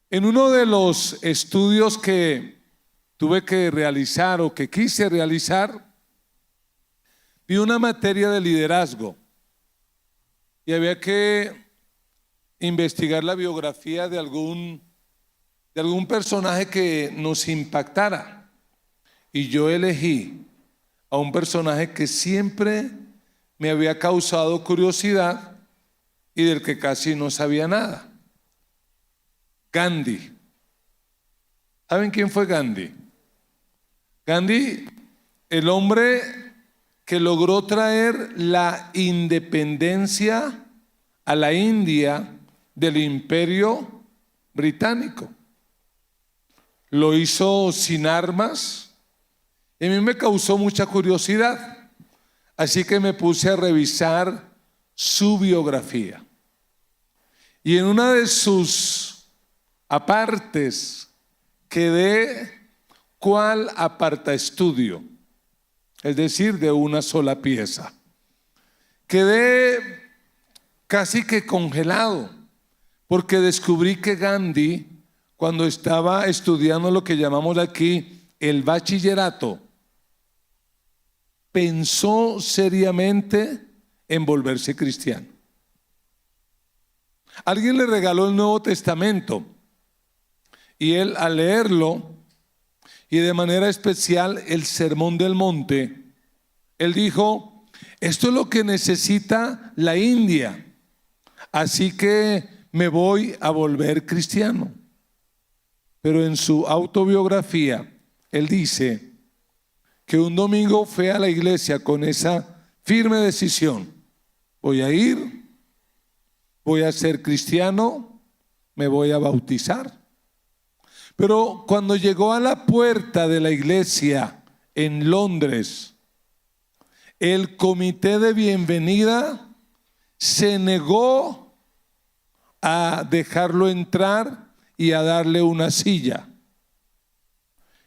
En uno de los estudios que tuve que realizar o que quise realizar, vi una materia de liderazgo y había que investigar la biografía de algún personaje que nos impactara. Y yo elegí a un personaje que siempre me había causado curiosidad y del que casi no sabía nada. Gandhi. ¿Saben quién fue Gandhi? Gandhi, el hombre que logró traer la independencia a la India del Imperio Británico. Lo hizo sin armas y a mí me causó mucha curiosidad. Así que me puse a revisar su biografía. Y en una de sus apartes quedé cual aparta estudio, es decir, de una sola pieza. Quedé casi que congelado, porque descubrí que Gandhi, cuando estaba estudiando lo que llamamos aquí el bachillerato, pensó seriamente en volverse cristiano. Alguien le regaló el Nuevo Testamento y él, al leerlo, y de manera especial el Sermón del Monte, él dijo: esto es lo que necesita la India, así que me voy a volver cristiano. Pero en su autobiografía él dice que un domingo fue a la iglesia con esa firme decisión: voy a ir, voy a ser cristiano, me voy a bautizar. Pero cuando llegó a la puerta de la iglesia en Londres, el comité de bienvenida se negó a dejarlo entrar y a darle una silla.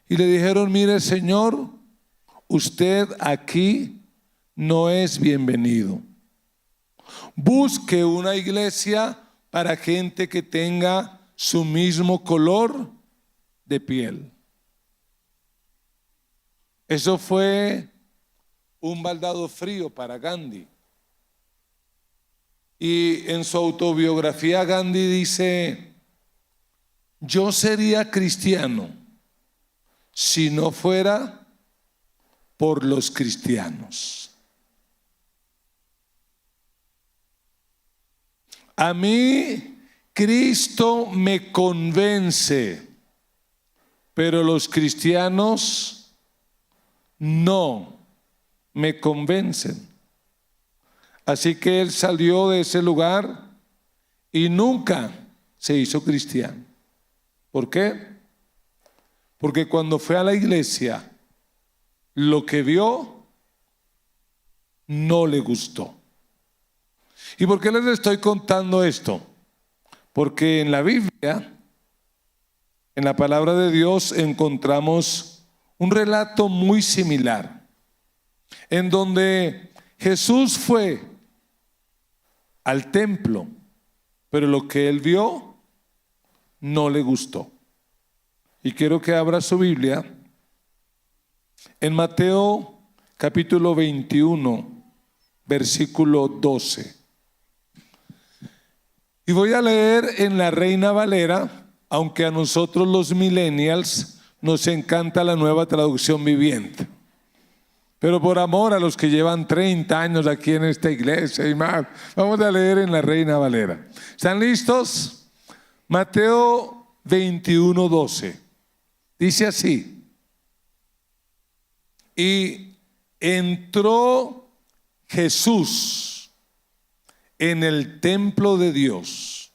Y le dijeron: mire, señor, usted aquí no es bienvenido. Busque una iglesia para gente que tenga su mismo color de piel. Eso fue un baldado frío para Gandhi. Y en su autobiografía Gandhi dice: yo sería cristiano si no fuera por los cristianos. A mí Cristo me convence, pero los cristianos no me convencen. Así que él salió de ese lugar y nunca se hizo cristiano. ¿Por qué? Porque cuando fue a la iglesia, lo que vio no le gustó. ¿Y por qué les estoy contando esto? Porque en la Biblia, en la palabra de Dios, encontramos un relato muy similar, en donde Jesús fue al templo, pero lo que él vio no le gustó. Y quiero que abra su Biblia en Mateo capítulo 21, versículo 12. Y voy a leer en la Reina Valera, aunque a nosotros los millennials nos encanta la Nueva Traducción Viviente. Pero por amor a los que llevan 30 años aquí en esta iglesia y más, vamos a leer en la Reina Valera. ¿Están listos? Mateo 21, 12. Dice así: y entró Jesús en el templo de Dios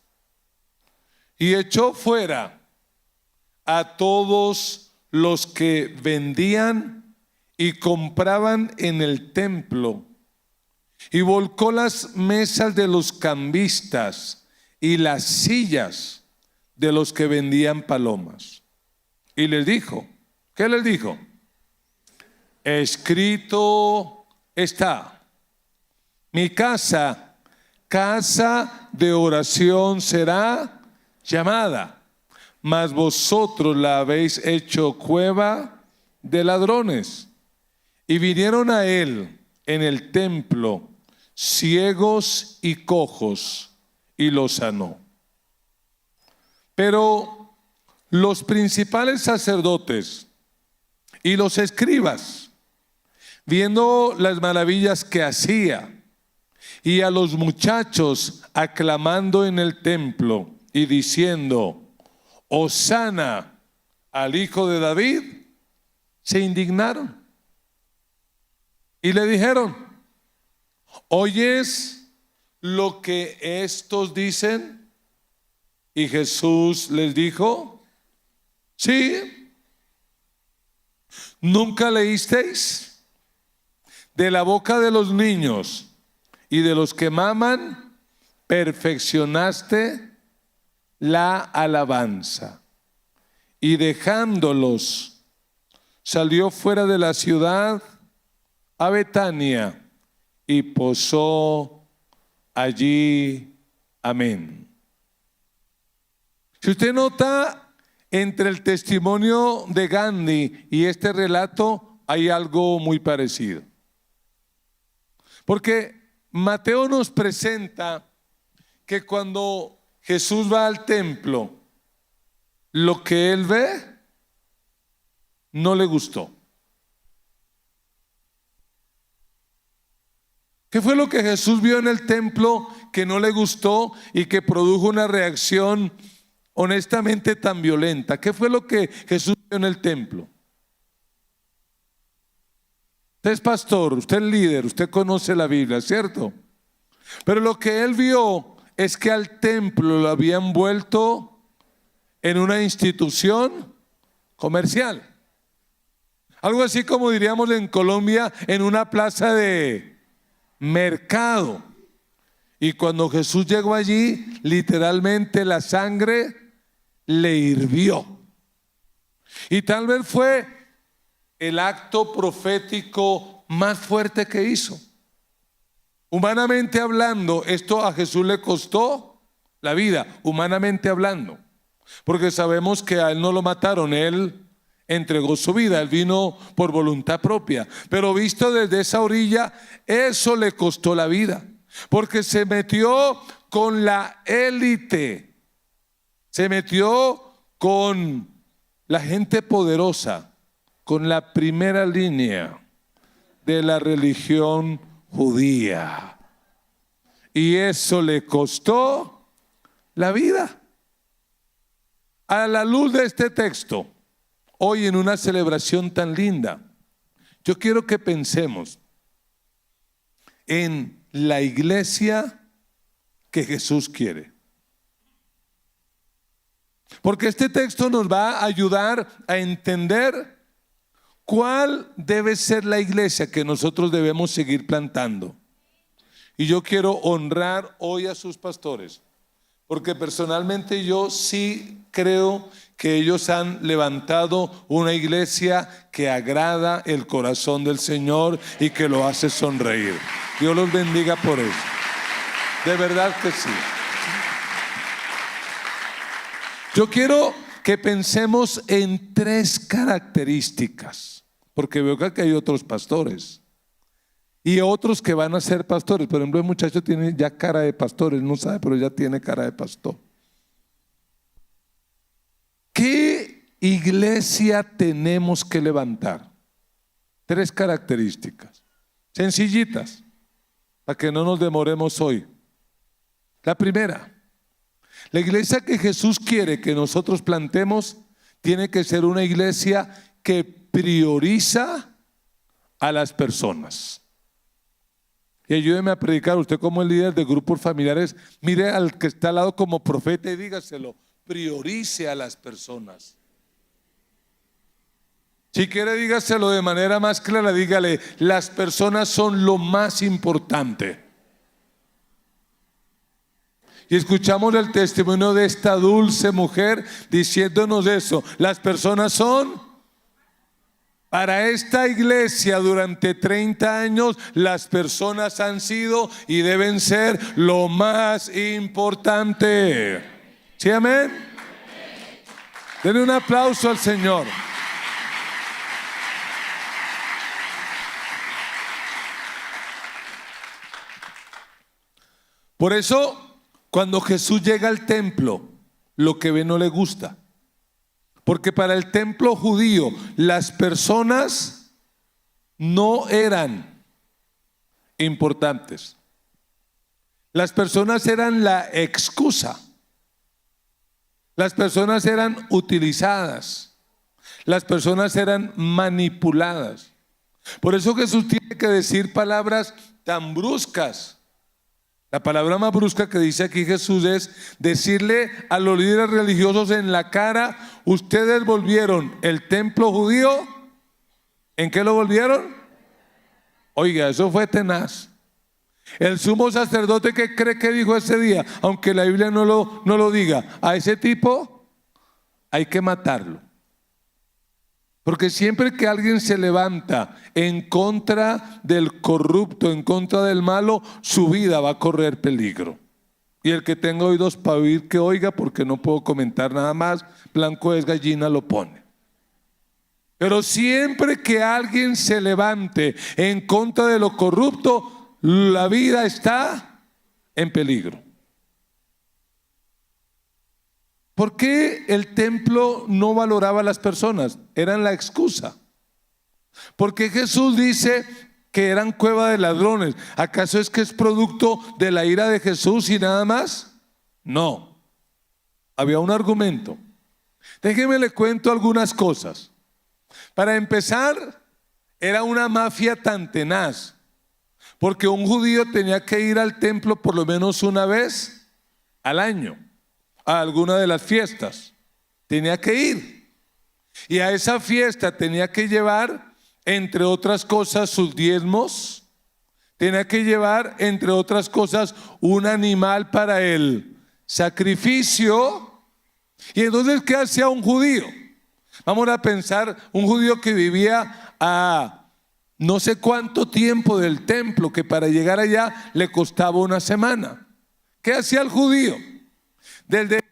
y echó fuera a todos los que vendían y compraban en el templo, y volcó las mesas de los cambistas y las sillas de los que vendían palomas. Y les dijo, ¿qué les dijo? Escrito está: mi casa, casa de oración será llamada, mas vosotros la habéis hecho cueva de ladrones. Y vinieron a él en el templo ciegos y cojos, y los sanó. Pero los principales sacerdotes y los escribas, viendo las maravillas que hacía, y a los muchachos aclamando en el templo y diciendo: Hosana al Hijo de David, se indignaron y le dijeron: ¿oyes lo que estos dicen? Y Jesús les dijo: sí. ¿Nunca leísteis? De la boca de los niños y de los que maman, perfeccionaste la alabanza. Y dejándolos, salió fuera de la ciudad a Betania y posó allí. Amén. Si usted nota, entre el testimonio de Gandhi y este relato hay algo muy parecido. Porque Mateo nos presenta que cuando Jesús va al templo, lo que él ve no le gustó. ¿Qué fue lo que Jesús vio en el templo que no le gustó y que produjo una reacción honestamente tan violenta? ¿Qué fue lo que Jesús vio en el templo? Usted es pastor, usted es líder, usted conoce la Biblia, ¿cierto? Pero lo que él vio es que al templo lo habían vuelto en una institución comercial. Algo así como diríamos en Colombia, en una plaza de mercado. Y cuando Jesús llegó allí, literalmente la sangre le hirvió. Y tal vez fue el acto profético más fuerte que hizo. Humanamente hablando, esto a Jesús le costó la vida, humanamente hablando, porque sabemos que a él no lo mataron, él entregó su vida, él vino por voluntad propia. Pero visto desde esa orilla, eso le costó la vida, porque se metió con la élite, se metió con la gente poderosa, con la primera línea de la religión judía, y eso le costó la vida. A la luz de este texto, hoy en una celebración tan linda, yo quiero que pensemos en la iglesia que Jesús quiere. Porque este texto nos va a ayudar a entender cuál debe ser la iglesia que nosotros debemos seguir plantando. Y yo quiero honrar hoy a sus pastores, porque personalmente yo sí creo que ellos han levantado una iglesia que agrada el corazón del Señor y que lo hace sonreír. Dios los bendiga por eso. De verdad que sí. Yo quiero que pensemos en 3 características, porque veo que aquí hay otros pastores y otros que van a ser pastores. Por ejemplo, el muchacho tiene ya cara de pastor, él no sabe, pero ya tiene cara de pastor. ¿Qué iglesia tenemos que levantar? 3 características, sencillitas, para que no nos demoremos hoy. La primera: la iglesia que Jesús quiere que nosotros plantemos tiene que ser una iglesia que prioriza a las personas. Y ayúdeme a predicar, usted como el líder de grupos familiares, mire al que está al lado como profeta y dígaselo: priorice a las personas. Si quiere, dígaselo de manera más clara, dígale: las personas son lo más importante. Y escuchamos el testimonio de esta dulce mujer diciéndonos eso: las personas son, para esta iglesia durante 30 años, las personas han sido y deben ser lo más importante. ¿Sí, amén? Denle un aplauso al Señor. Por eso, cuando Jesús llega al templo, lo que ve no le gusta. Porque para el templo judío, las personas no eran importantes. Las personas eran la excusa. Las personas eran utilizadas. Las personas eran manipuladas. Por eso Jesús tiene que decir palabras tan bruscas. La palabra más brusca que dice aquí Jesús es decirle a los líderes religiosos en la cara: ustedes volvieron el templo judío. ¿En qué lo volvieron? Oiga, eso fue tenaz. El sumo sacerdote, ¿qué cree que dijo ese día? Aunque la Biblia no lo diga, a ese tipo hay que matarlo. Porque siempre que alguien se levanta en contra del corrupto, en contra del malo, su vida va a correr peligro. Y el que tenga oídos para oír, que oiga, porque no puedo comentar nada más. Blanco es gallina, lo pone. Pero siempre que alguien se levante en contra de lo corrupto, la vida está en peligro. ¿Por qué el templo no valoraba a las personas? Eran la excusa. ¿Por qué Jesús dice que eran cueva de ladrones? ¿Acaso es que es producto de la ira de Jesús y nada más? No. Había un argumento. Déjeme le cuento algunas cosas. Para empezar, era una mafia tan tenaz. Porque un judío tenía que ir al templo por lo menos una vez al año, a alguna de las fiestas. Tenía que ir. Y a esa fiesta tenía que llevar, entre otras cosas, sus diezmos. Tenía que llevar, entre otras cosas, un animal para el sacrificio. Y entonces, ¿qué hacía un judío? Vamos a pensar, un judío que vivía a no sé cuánto tiempo del templo, que para llegar allá le costaba una semana. ¿Qué hacía el judío? Desde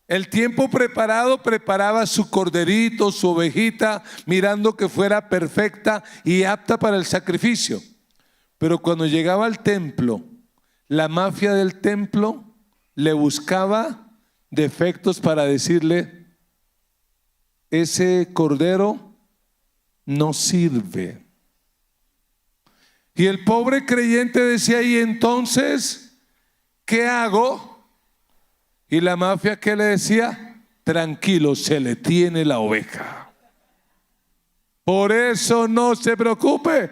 el tiempo preparado, preparaba su corderito, su ovejita, mirando que fuera perfecta y apta para el sacrificio. Pero cuando llegaba al templo, la mafia del templo le buscaba defectos para decirle: ese cordero no sirve. Y el pobre creyente decía: ¿y entonces qué hago? Y la mafia, ¿qué le decía? Tranquilo, se le tiene la oveja. Por eso no se preocupe.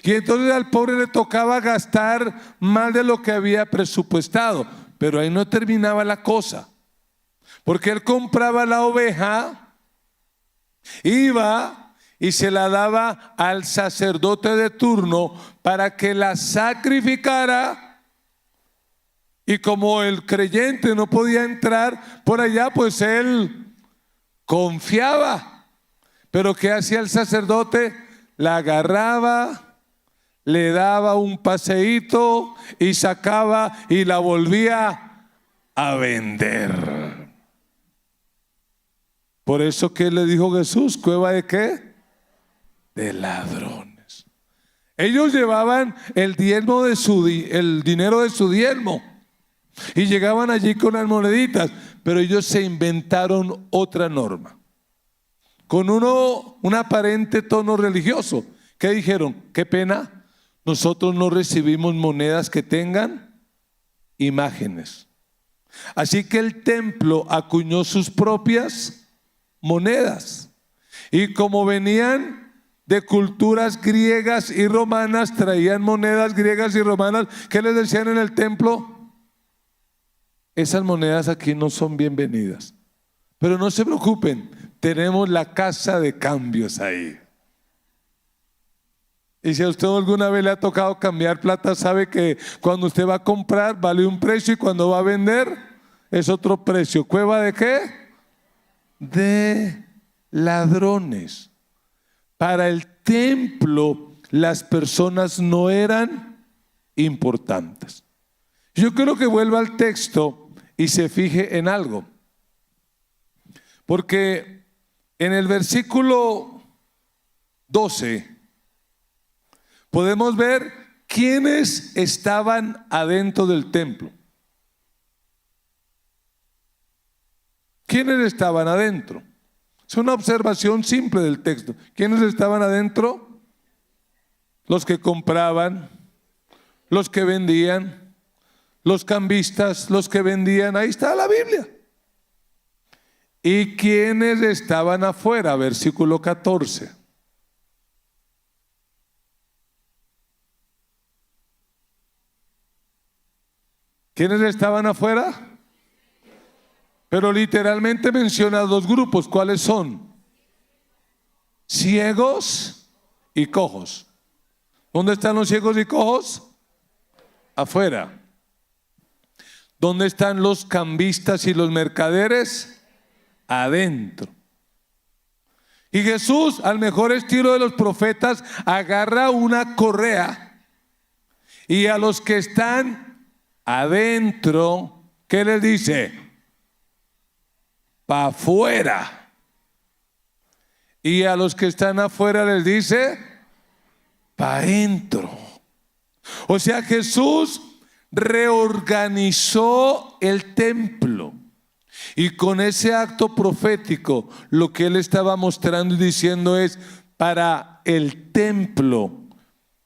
Y entonces al pobre le tocaba gastar más de lo que había presupuestado. Pero ahí no terminaba la cosa. Porque él compraba la oveja, iba y se la daba al sacerdote de turno para que la sacrificara. Y como el creyente no podía entrar por allá, pues él confiaba. Pero ¿qué hacía el sacerdote? La agarraba, le daba un paseíto y sacaba y la volvía a vender. Por eso, ¿qué le dijo Jesús? ¿Cueva de qué? De ladrones. Ellos llevaban el diezmo de el dinero de su diezmo y llegaban allí con las moneditas, pero ellos se inventaron otra norma con un aparente tono religioso. ¿Qué dijeron? Qué pena, nosotros no recibimos monedas que tengan imágenes. Así que el templo acuñó sus propias monedas, y como venían de culturas griegas y romanas, traían monedas griegas y romanas. ¿Qué les decían en el templo? Esas monedas aquí no son bienvenidas, pero no se preocupen, tenemos la casa de cambios ahí. Y si a usted alguna vez le ha tocado cambiar plata, sabe que cuando usted va a comprar vale un precio y cuando va a vender es otro precio. ¿Cueva de qué? De ladrones. Para el templo las personas no eran importantes. Yo quiero que vuelva al texto y se fije en algo. Porque en el versículo 12 podemos ver quiénes estaban adentro del templo. ¿Quiénes estaban adentro? Es una observación simple del texto. ¿Quiénes estaban adentro? Los que compraban, los que vendían, los cambistas, los que vendían. Ahí está la Biblia. ¿Y quiénes estaban afuera? Versículo 14. ¿Quiénes estaban afuera? Pero literalmente menciona dos grupos. ¿Cuáles son? Ciegos y cojos. ¿Dónde están los ciegos y cojos? Afuera. ¿Dónde están los cambistas y los mercaderes? Adentro. Y Jesús, al mejor estilo de los profetas, agarra una correa y a los que están adentro, ¿qué les dice? Pa' afuera. Y a los que están afuera les dice pa' adentro. O sea, Jesús reorganizó el templo. Y con ese acto profético, lo que él estaba mostrando y diciendo es: para el templo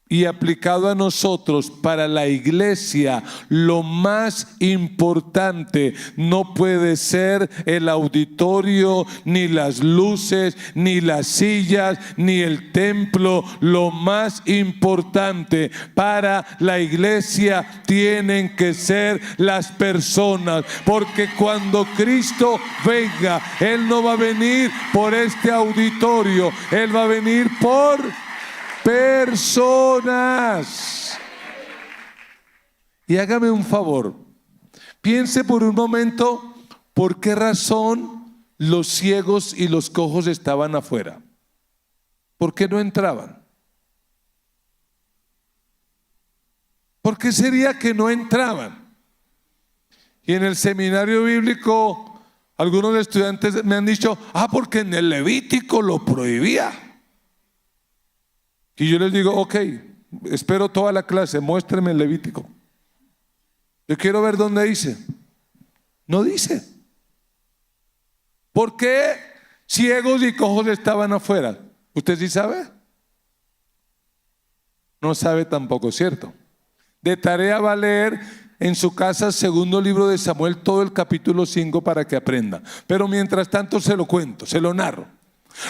y aplicado a nosotros, para la iglesia, lo más importante no puede ser el auditorio, ni las luces, ni las sillas, ni el templo. Lo más importante para la iglesia tienen que ser las personas, porque cuando Cristo venga, Él no va a venir por este auditorio, Él va a venir por personas. Y hágame un favor, piense por un momento por qué razón los ciegos y los cojos estaban afuera. ¿Por qué no entraban? ¿Por qué sería que no entraban? Y en el seminario bíblico algunos estudiantes me han dicho: porque en el Levítico lo prohibía. Y yo les digo: ok, espero toda la clase, muéstreme el Levítico. Yo quiero ver dónde dice. No dice. ¿Por qué ciegos y cojos estaban afuera? ¿Usted sí sabe? No sabe tampoco, ¿cierto? De tarea va a leer en su casa segundo libro de Samuel, todo el capítulo 5 para que aprenda. Pero mientras tanto se lo cuento, se lo narro.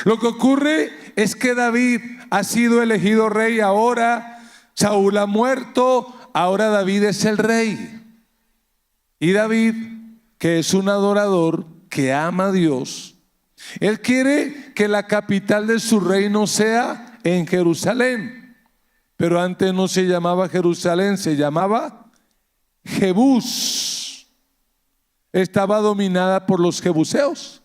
Lo que ocurre es que David ha sido elegido rey. Ahora Saúl ha muerto, ahora David es el rey. Y David, que es un adorador, que ama a Dios, él quiere que la capital de su reino sea en Jerusalén. Pero antes no se llamaba Jerusalén, se llamaba Jebús. Estaba dominada por los jebuseos.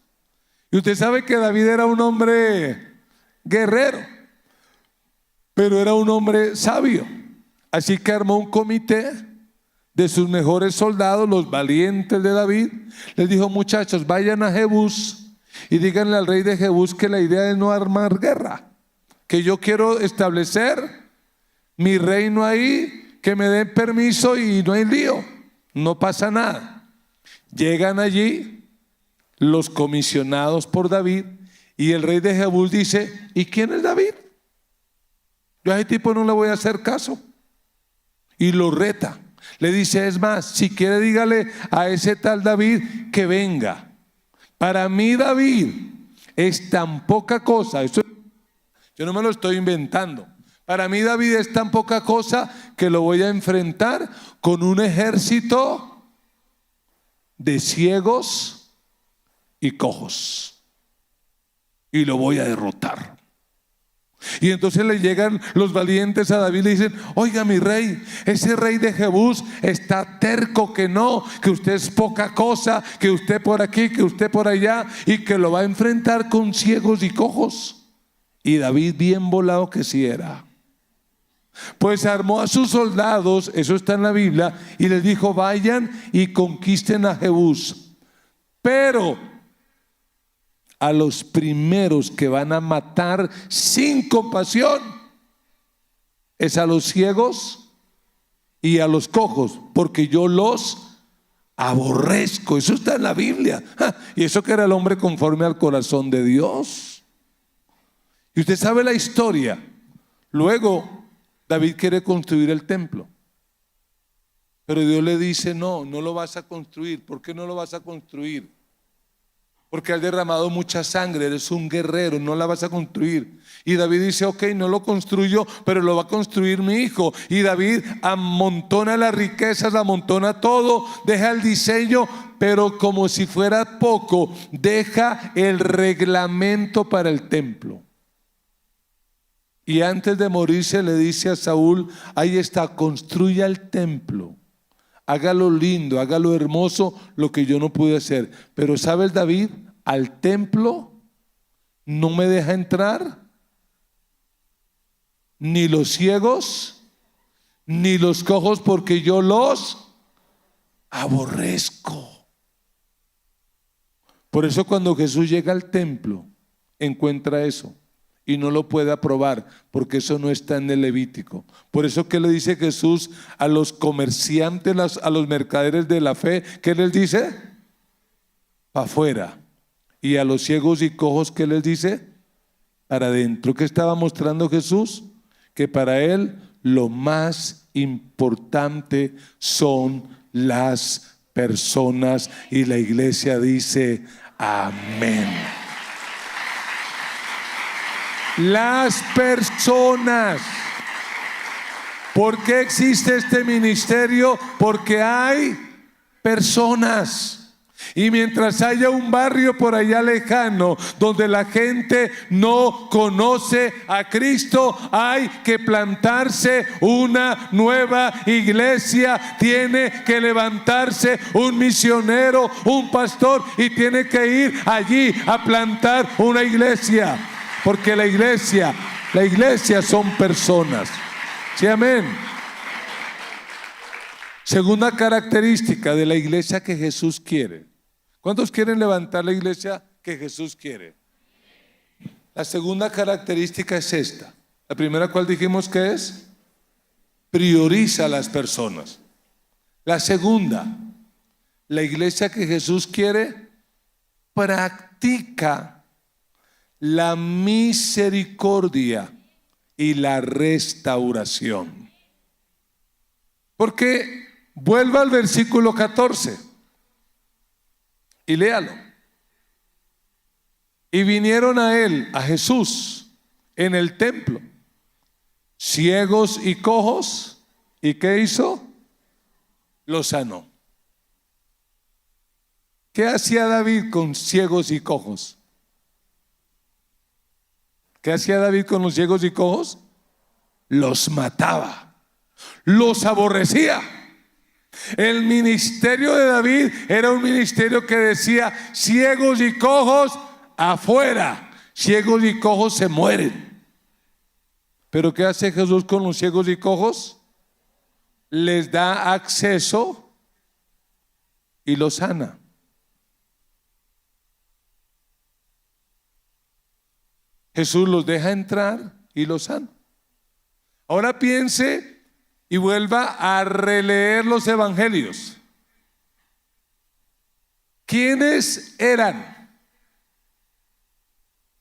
Y usted sabe que David era un hombre guerrero, pero era un hombre sabio. Así que armó un comité de sus mejores soldados, los valientes de David. Les dijo: muchachos, vayan a Jebús y díganle al rey de Jebús que la idea es no armar guerra, que yo quiero establecer mi reino ahí, que me den permiso y no hay lío, no pasa nada. Llegan allí los comisionados por David y el rey de Jebús dice: ¿y quién es David? Yo a ese tipo no le voy a hacer caso. Y lo reta. Le dice: es más, si quiere dígale a ese tal David que venga. Para mí David es tan poca cosa, esto yo no me lo estoy inventando. Para mí David es tan poca cosa que lo voy a enfrentar con un ejército de ciegos y cojos, y lo voy a derrotar. Y entonces le llegan los valientes a David y le dicen: oiga, mi rey, ese rey de Jebús está terco que no, que usted es poca cosa, que usted por aquí, que usted por allá, y que lo va a enfrentar con ciegos y cojos. Y David, bien volado que sí era, pues armó a sus soldados, eso está en la Biblia, y les dijo: vayan y conquisten a Jebús. Pero a los primeros que van a matar sin compasión es a los ciegos y a los cojos, porque yo los aborrezco. Eso está en la Biblia. Y eso que era el hombre conforme al corazón de Dios. Y usted sabe la historia. Luego David quiere construir el templo, pero Dios le dice: no lo vas a construir. ¿Por qué no lo vas a construir? Porque has derramado mucha sangre, eres un guerrero, no la vas a construir. Y David dice: ok, no lo construyo, pero lo va a construir mi hijo. Y David amontona las riquezas, amontona todo, deja el diseño, pero como si fuera poco, deja el reglamento para el templo. Y antes de morirse le dice a Saúl: ahí está, construya el templo, hágalo lindo, hágalo hermoso, lo que yo no pude hacer. Pero ¿sabes, David? Al templo no me deja entrar ni los ciegos ni los cojos, porque yo los aborrezco. Por eso cuando Jesús llega al templo encuentra eso y no lo puede aprobar, porque eso no está en el Levítico. Por eso, ¿qué le dice Jesús a los comerciantes, a los mercaderes de la fe? ¿Qué les dice? Para afuera. Y a los ciegos y cojos, ¿qué les dice? Para adentro. ¿Qué estaba mostrando Jesús? Que para él lo más importante son las personas. Y la iglesia dice: amén. Las personas. ¿Por qué existe este ministerio? Porque hay personas. Y mientras haya un barrio por allá lejano donde la gente no conoce a Cristo, hay que plantarse una nueva iglesia. Tiene que levantarse un misionero, un pastor, y tiene que ir allí a plantar una iglesia. Porque la iglesia son personas. ¿Sí, amén? Segunda característica de la iglesia que Jesús quiere. ¿Cuántos quieren levantar la iglesia que Jesús quiere? La segunda característica es esta. La primera, ¿cuál dijimos que es? Prioriza a las personas. La segunda, la iglesia que Jesús quiere practica la misericordia y la restauración. Porque vuelva al versículo 14 y léalo. Y vinieron a él, a Jesús, en el templo, ciegos y cojos. ¿Y qué hizo? Los sanó. ¿Qué hacía David con ciegos y cojos? ¿Qué hacía David con los ciegos y cojos? Los mataba, los aborrecía. El ministerio de David era un ministerio que decía: ciegos y cojos afuera, ciegos y cojos se mueren. Pero ¿qué hace Jesús con los ciegos y cojos? Les da acceso y los sana. Jesús los deja entrar y los sana. Ahora piense y vuelva a releer los evangelios. ¿Quiénes eran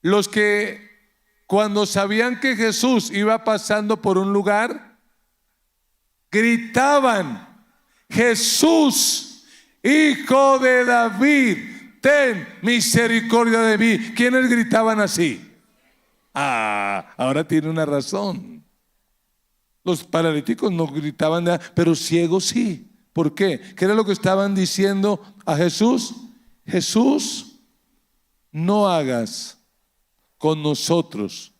los que, cuando sabían que Jesús iba pasando por un lugar, gritaban: Jesús, Hijo de David, ten misericordia de mí? ¿Quiénes gritaban así? Ahora tiene una razón. Los paralíticos no gritaban nada, pero ciegos sí. ¿Por qué? ¿Qué era lo que estaban diciendo a Jesús? Jesús, no hagas con nosotros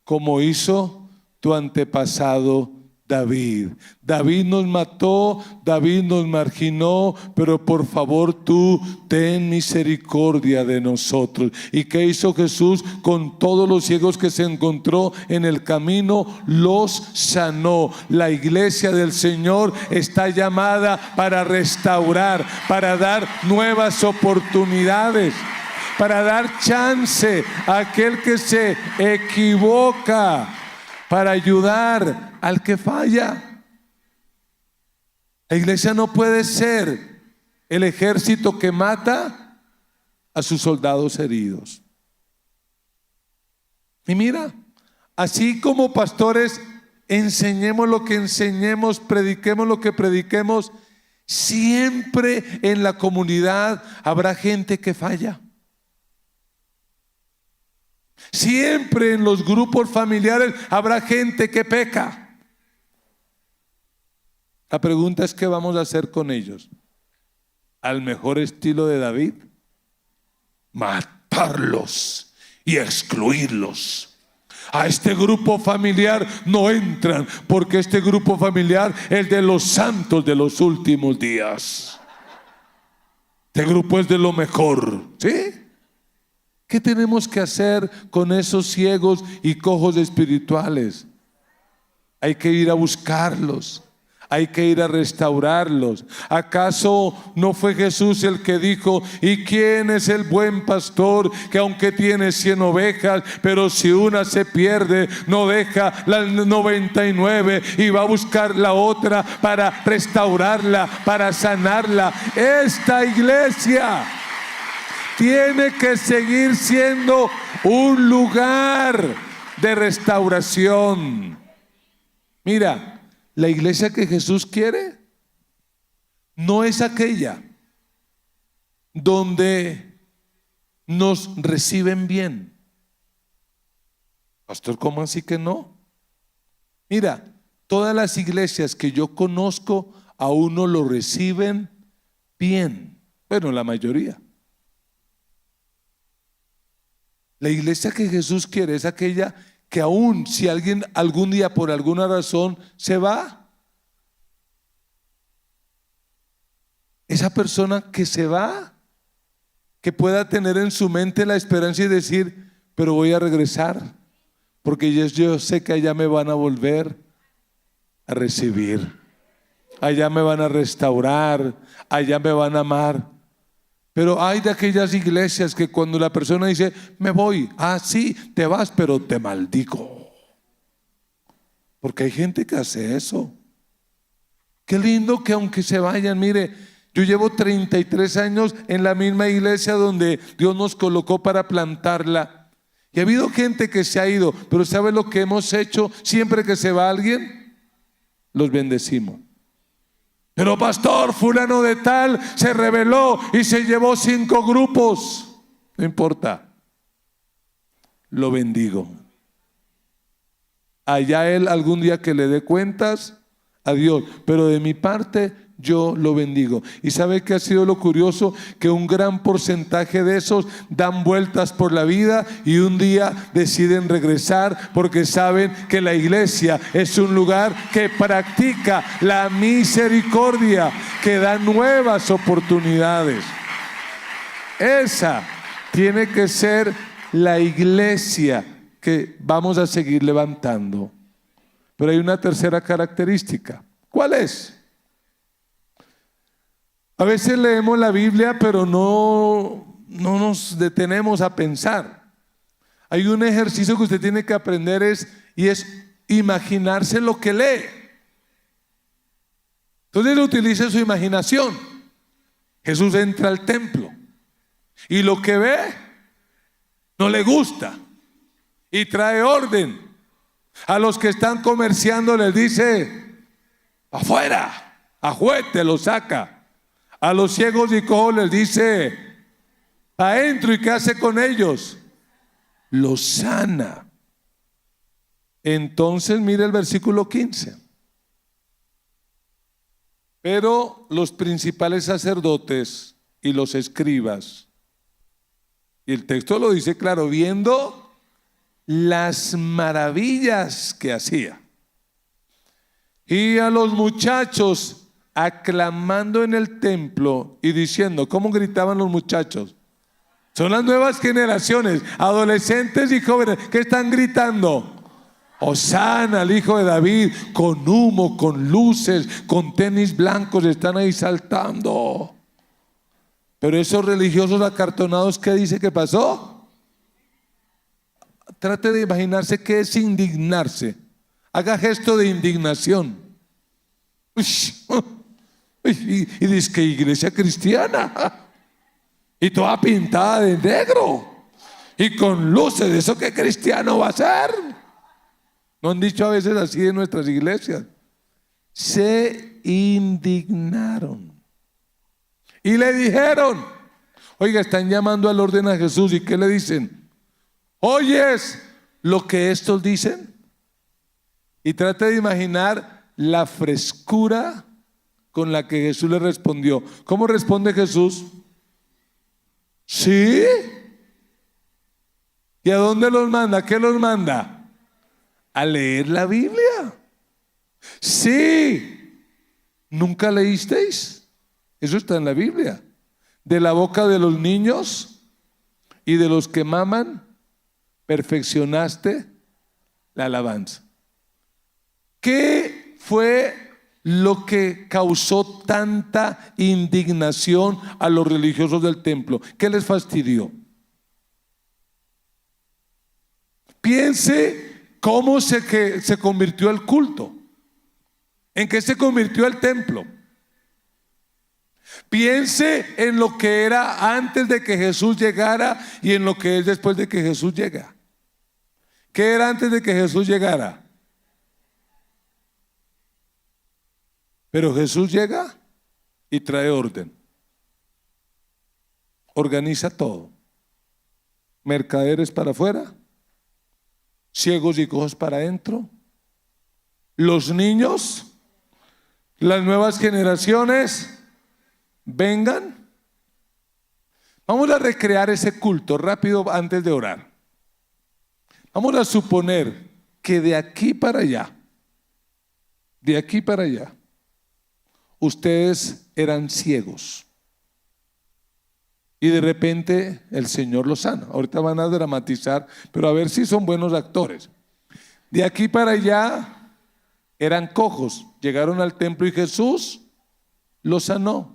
como hizo tu antepasado David. David nos mató, David nos marginó, pero por favor tú ten misericordia de nosotros. ¿Y qué hizo Jesús con todos los ciegos que se encontró en el camino? Los sanó. La iglesia del Señor está llamada para restaurar, para dar nuevas oportunidades. para dar chance a aquel que se equivoca, para ayudar al que falla. La iglesia no puede ser el ejército que mata a sus soldados heridos. Y mira, así como pastores enseñemos lo que enseñemos, prediquemos lo que prediquemos, siempre en la comunidad habrá gente que falla. Siempre en los grupos familiares habrá gente que peca. La pregunta es: ¿qué vamos a hacer con ellos? Al mejor estilo de David, matarlos y excluirlos. A este grupo familiar no entran, porque este grupo familiar es de los santos de los últimos días. Este grupo es de lo mejor, ¿sí? ¿Qué tenemos que hacer con esos ciegos y cojos espirituales? Hay que ir a buscarlos. Hay que ir a restaurarlos. ¿Acaso no fue Jesús el que dijo: ¿y quién es el buen pastor que aunque tiene 100 ovejas, pero si una se pierde, no deja las 99 y va a buscar la otra para restaurarla, para sanarla? Esta iglesia tiene que seguir siendo un lugar de restauración. Mira, la iglesia que Jesús quiere no es aquella donde nos reciben bien. Pastor, ¿cómo así que no? Mira, todas las iglesias que yo conozco a uno lo reciben bien. Bueno, la mayoría. La iglesia que Jesús quiere es aquella que aún si alguien algún día por alguna razón se va, esa persona que se va, que pueda tener en su mente la esperanza y decir: pero voy a regresar, porque yo sé que allá me van a volver a recibir, allá me van a restaurar, allá me van a amar. Pero hay de aquellas iglesias que cuando la persona dice: me voy, sí, te vas, pero te maldigo. Porque hay gente que hace eso. Qué lindo que aunque se vayan. Mire, yo llevo 33 años en la misma iglesia donde Dios nos colocó para plantarla. Y ha habido gente que se ha ido, pero ¿sabe lo que hemos hecho? Siempre que se va alguien, los bendecimos. Pero pastor, fulano de tal se rebeló y se llevó 5 grupos. No importa, lo bendigo. Allá él algún día que le dé cuentas a Dios, pero de mi parte yo lo bendigo. ¿Y sabe qué ha sido lo curioso? Que un gran porcentaje de esos dan vueltas por la vida y un día deciden regresar, porque saben que la iglesia es un lugar que practica la misericordia, que da nuevas oportunidades. Esa tiene que ser la iglesia que vamos a seguir levantando. Pero hay una tercera característica. ¿Cuál es? A veces leemos la Biblia, pero no nos detenemos a pensar. Hay un ejercicio que usted tiene que aprender y es imaginarse lo que lee. Entonces utilice su imaginación. Jesús entra al templo y lo que ve no le gusta y trae orden. A los que están comerciando les dice: afuera, ajuete, lo saca. A los ciegos y cojos les dice: adentro. ¿Y qué hace con ellos? Los sana. Entonces mire el versículo 15. Pero los principales sacerdotes y los escribas, y el texto lo dice claro, viendo las maravillas que hacía, y a los muchachos aclamando en el templo y diciendo, ¿cómo gritaban los muchachos? Son las nuevas generaciones, adolescentes y jóvenes, que están gritando: Hosana al hijo de David, con humo, con luces, con tenis blancos, están ahí saltando. Pero esos religiosos acartonados, ¿qué dice que pasó? Trate de imaginarse qué es indignarse. Haga gesto de indignación. Y dice que iglesia cristiana. Y toda pintada de negro. Y con luces. ¿Eso qué cristiano va a ser? ¿No han dicho a veces así de nuestras iglesias? Se indignaron. Y le dijeron, oiga, están llamando al orden a Jesús. ¿Y qué le dicen? ¿Oyes lo que estos dicen? Y trate de imaginar la frescura con la que Jesús le respondió. ¿Cómo responde Jesús? ¿Sí? ¿Y a dónde los manda? ¿Qué los manda? A leer la Biblia. Sí. ¿Nunca leísteis? Eso está en la Biblia. De la boca de los niños y de los que maman, perfeccionaste la alabanza. ¿Qué fue lo que causó tanta indignación a los religiosos del templo? ¿Qué les fastidió? Piense cómo se convirtió el culto. ¿En qué se convirtió el templo? Piense en lo que era antes de que Jesús llegara y en lo que es después de que Jesús llega. ¿Qué era antes de que Jesús llegara? Pero Jesús llega y trae orden. Organiza todo. Mercaderes para afuera, ciegos y cojos para adentro, los niños, las nuevas generaciones, vengan. Vamos a recrear ese culto rápido antes de orar. Vamos a suponer que de aquí para allá, ustedes eran ciegos y de repente el Señor los sana. Ahorita van a dramatizar, pero a ver si son buenos actores. De aquí para allá eran cojos, llegaron al templo y Jesús los sanó.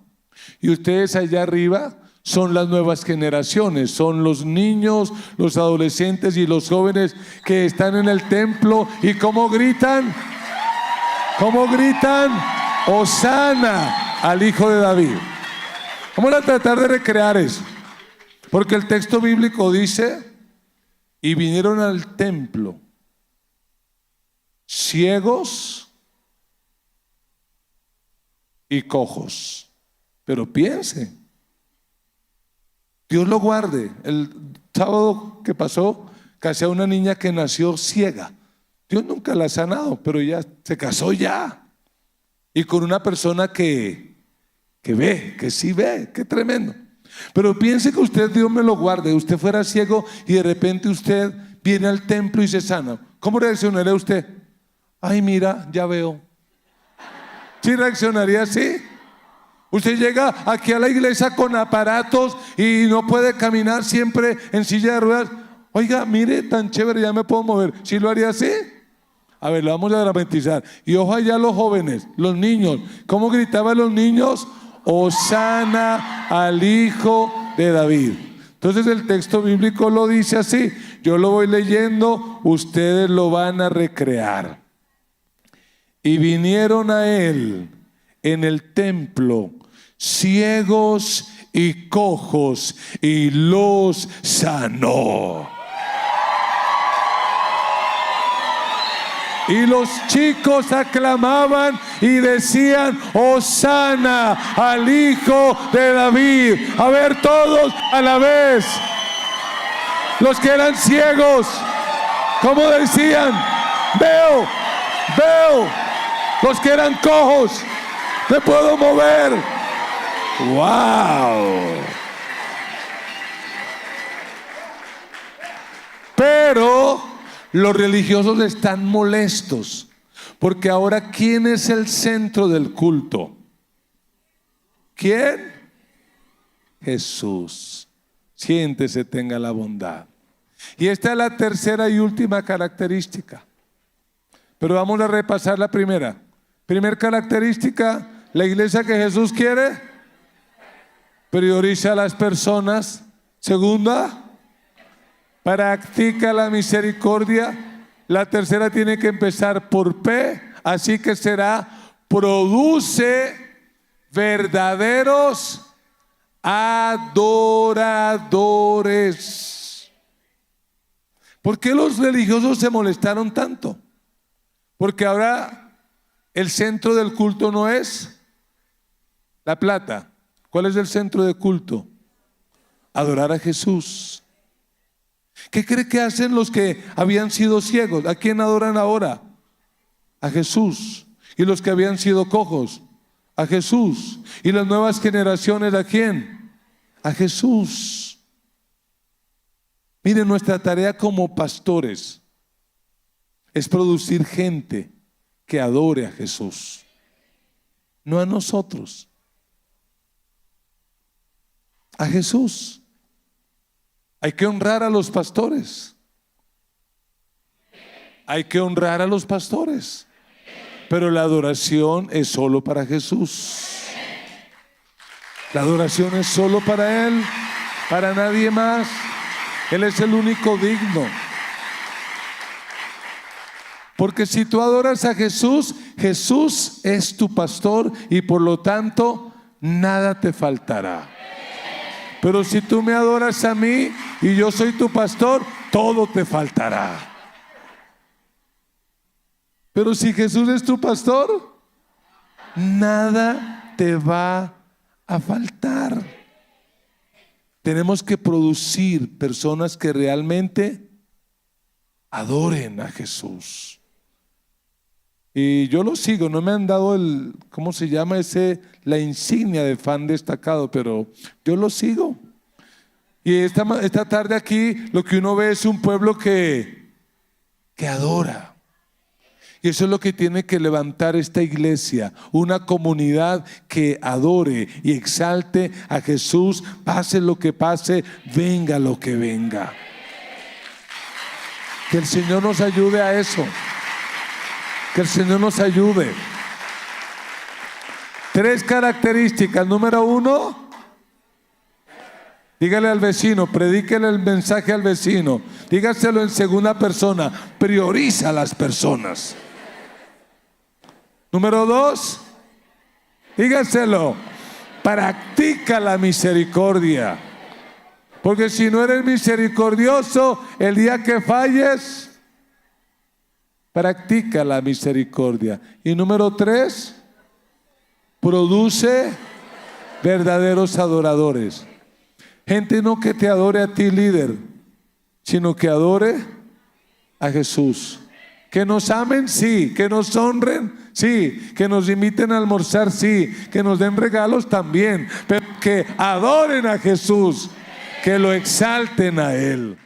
Y ustedes allá arriba son las nuevas generaciones, son los niños, los adolescentes y los jóvenes que están en el templo. ¿Y cómo gritan? ¿Cómo gritan? Hosana al Hijo de David. Vamos a tratar de recrear eso, porque el texto bíblico dice: y vinieron al templo ciegos y cojos. Pero piense, Dios lo guarde. El sábado que pasó, casé a una niña que nació ciega. Dios nunca la ha sanado, pero ya se casó ya. Y con una persona que ve, que sí ve, qué tremendo. Pero piense que usted, Dios me lo guarde, usted fuera ciego y de repente usted viene al templo y se sana. ¿Cómo reaccionaría usted? Ay, mira, ya veo. ¿Sí reaccionaría así? Usted llega aquí a la iglesia con aparatos y no puede caminar, siempre en silla de ruedas. Oiga, mire, tan chévere, ya me puedo mover. ¿Sí lo haría así? A ver, lo vamos a dramatizar. Y ojo allá los jóvenes, los niños. ¿Cómo gritaban los niños? Hosana al Hijo de David. Entonces el texto bíblico lo dice así. Yo lo voy leyendo, ustedes lo van a recrear. Y vinieron a él en el templo ciegos y cojos y los sanó. Y los chicos aclamaban y decían: Hosana al Hijo de David. A ver, todos a la vez. Los que eran ciegos, ¿cómo decían? Veo, veo. Los que eran cojos, me puedo mover. ¡Wow! Pero los religiosos están molestos, porque ahora ¿quién es el centro del culto? ¿Quién? Jesús. Siéntese, tenga la bondad. Y esta es la tercera y última característica. Pero vamos a repasar la primera. Primera característica, la iglesia que Jesús quiere. prioriza a las personas. Segunda, practica la misericordia. La tercera tiene que empezar por P, así que será: produce verdaderos adoradores. ¿Por qué los religiosos se molestaron tanto? Porque ahora el centro del culto no es la plata. ¿Cuál es el centro de culto? Adorar a Jesús. ¿Qué cree que hacen los que habían sido ciegos? ¿A quién adoran ahora? A Jesús. ¿Y los que habían sido cojos? A Jesús. ¿Y las nuevas generaciones a quién? A Jesús. Miren, nuestra tarea como pastores es producir gente que adore a Jesús, no a nosotros, a Jesús. Hay que honrar a los pastores. Hay que honrar a los pastores. Pero la adoración es solo para Jesús. La adoración es solo para Él, para nadie más. Él es el único digno. Porque si tú adoras a Jesús, Jesús es tu pastor y por lo tanto nada te faltará. Pero si tú me adoras a mí y yo soy tu pastor, todo te faltará. Pero si Jesús es tu pastor, nada te va a faltar. Tenemos que producir personas que realmente adoren a Jesús. Y yo lo sigo, no me han dado ¿cómo se llama ese? La insignia de fan destacado, pero yo lo sigo. Y esta tarde aquí lo que uno ve es un pueblo que adora. Y eso es lo que tiene que levantar esta iglesia, una comunidad que adore y exalte a Jesús, pase lo que pase, venga lo que venga. Que el Señor nos ayude a eso. Que el Señor nos ayude. 3 características. Número 1, dígale al vecino, predíquele el mensaje al vecino, dígaselo en segunda persona, prioriza a las personas. Número 2, dígaselo, practica la misericordia. Porque si no eres misericordioso, el día que falles, practica la misericordia. Y número 3, produce verdaderos adoradores. Gente no que te adore a ti, líder, sino que adore a Jesús. Que nos amen, sí. Que nos honren, sí. Que nos inviten a almorzar, sí. Que nos den regalos también. Pero que adoren a Jesús, que lo exalten a Él.